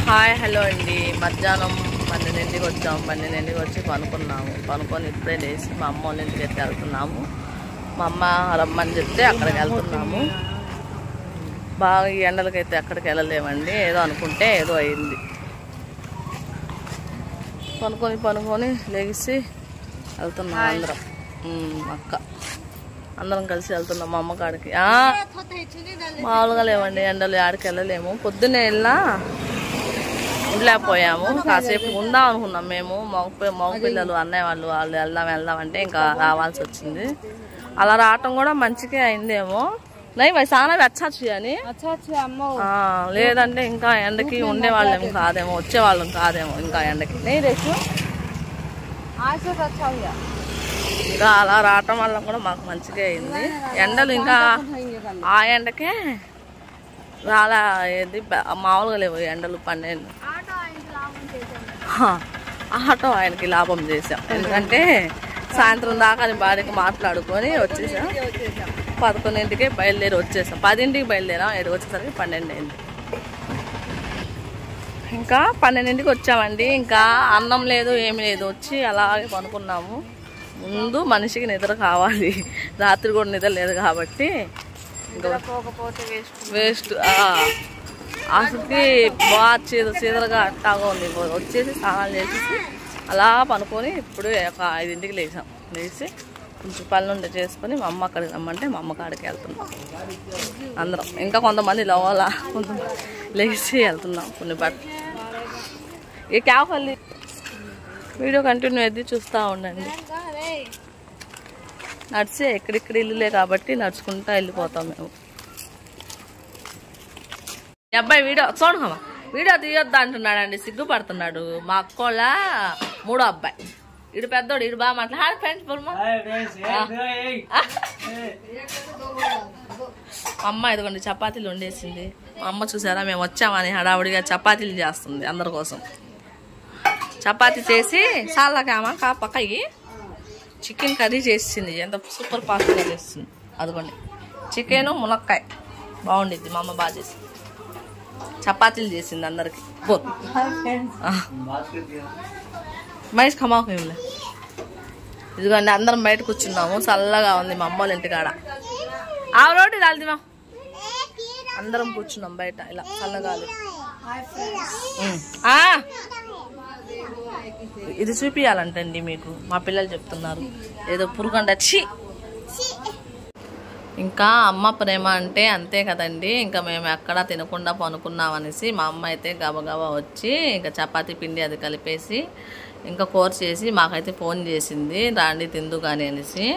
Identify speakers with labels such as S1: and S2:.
S1: Hi hello అండి. మధ్యాహ్నం 12ంటికి వచ్చాము. 12ంటికి వచ్చి పనుకొని ఇప్పుడే లేచి మా అమ్మ వాళ్ళ ఇంటికి అయితే వెళ్తున్నాము. మా అమ్మ రమ్మని చెప్తే అక్కడికి వెళ్తున్నాము. బాగా ఈ ఎండలకైతే ఎక్కడికి వెళ్ళలేమండి. ఏదో అనుకుంటే ఏదో అయింది. పనుకొని లేచి వెళ్తున్నాం అందరం. అక్క అందరం కలిసి వెళ్తున్నాం మా అమ్మ కాడికి. మామూలుగా లేవండి ఎండలు, ఆడికి వెళ్ళలేము. పొద్దున్నే వెళ్ళినా ఉండలేకపోయాము. కాసేపు ఉందాం అనుకున్నాం మేము. మగ పిల్లలు అన్నయ్య వాళ్ళు వెళ్దాం అంటే ఇంకా రావాల్సి వచ్చింది. అలా రావటం కూడా మంచిగా అయిందేమో. సానా వచ్చాచ్చు అని లేదంటే ఇంకా ఎండకి ఉండేవాళ్ళేమో కాదేమో, వచ్చేవాళ్ళం కాదేమో ఇంకా ఎండకి. ఇంకా అలా రావటం వల్ల కూడా మాకు మంచిగా అయింది. ఎండలు ఇంకా ఆ ఎండకే రాలా ఏది మామూలుగా లేవు ఎండలు. 12 ఆటో ఆయనకి లాభం చేసాం. ఎందుకంటే సాయంత్రం దాకా భార్యకి మాట్లాడుకొని వచ్చేసాం. 11ంటికే బయలుదేరి వచ్చేసాం. 10ంటికి బయలుదేరాం. ఎక్కడికి వచ్చేసరికి 12 అయింది. ఇంకా 12ంటికి వచ్చామండి. ఇంకా అన్నం లేదు ఏమి లేదు. వచ్చి అలాగే పనుకున్నాము. ముందు మనిషికి నిద్ర కావాలి. రాత్రి కూడా నిద్ర లేదు కాబట్టి వేస్ట్. అసలుకి బాగా చీదరగా అట్టాగా ఉంది. వచ్చేసి స్నానాలు చేసేసి అలా పనుకొని ఇప్పుడు 5ంటికి లేచి కొంచెం పనులుండి చేసుకొని మా అమ్మ అక్కడికి రమ్మంటే మా అమ్మ కాడికి వెళ్తున్నాం అందరం. ఇంకా కొంతమంది లవ్వాలా కొంతమంది లేచి వెళ్తున్నాం. కొన్ని బట్టలు ఏ క్యాఫల్లి వీడియో కంటిన్యూ అయితే చూస్తూ ఉండండి. నడిచే ఎక్కడిక్కడ ఇల్లులే కాబట్టి నడుచుకుంటా వెళ్ళిపోతాం మేము. ఈ అబ్బాయి వీడియో తీయొద్దు అంటున్నాడండి. సిగ్గుపడుతున్నాడు. మా అక్కోళ్ళ 3వ అబ్బాయి. ఇడు పెద్దోడు. ఇడు బాగా మాట్లాడు. ఫ్రెండ్స్ అమ్మ ఇదిగోండి చపాతీలు వండేసింది. మా అమ్మ చూసారా మేము వచ్చామని హడావుడిగా చపాతీలు చేస్తుంది అందరి కోసం. చపాతీ చేసి సాలకామా పక్కకి చికెన్ కర్రీ చేసింది. ఎంత సూపర్ ఫాస్ట్గా చేస్తుంది. అదిగోండి చికెను మునక్కాయ బాగుండిద్ది. మా అమ్మ బాగా చేసింది. చపాతీలు చేసింది అందరికి. మహేష్ ఖమాకు ఏమిలే. ఇదిగోండి అందరం బయట కూర్చున్నాము. చల్లగా ఉంది మా అమ్మ వాళ్ళ ఇంటికాడ. ఆ రోడ్డు కాలిదిమా. అందరం కూర్చున్నాం బయట ఇలా చల్లగాలి. ఇది చూపియాలంటండి మీకు. మా పిల్లలు చెప్తున్నారు ఏదో పురుగండచ్చి. ఇంకా అమ్మ ప్రేమ అంటే అంతే కదండి. ఇంకా మేము ఎక్కడా తినకుండా పనుకున్నాం అనేసి మా అమ్మ అయితే గబగబా వచ్చి ఇంకా చపాతీ పిండి అది కలిపేసి ఇంకా కూర చేసి మాకైతే ఫోన్ చేసింది. రాండి తిందు కానీ అనేసి.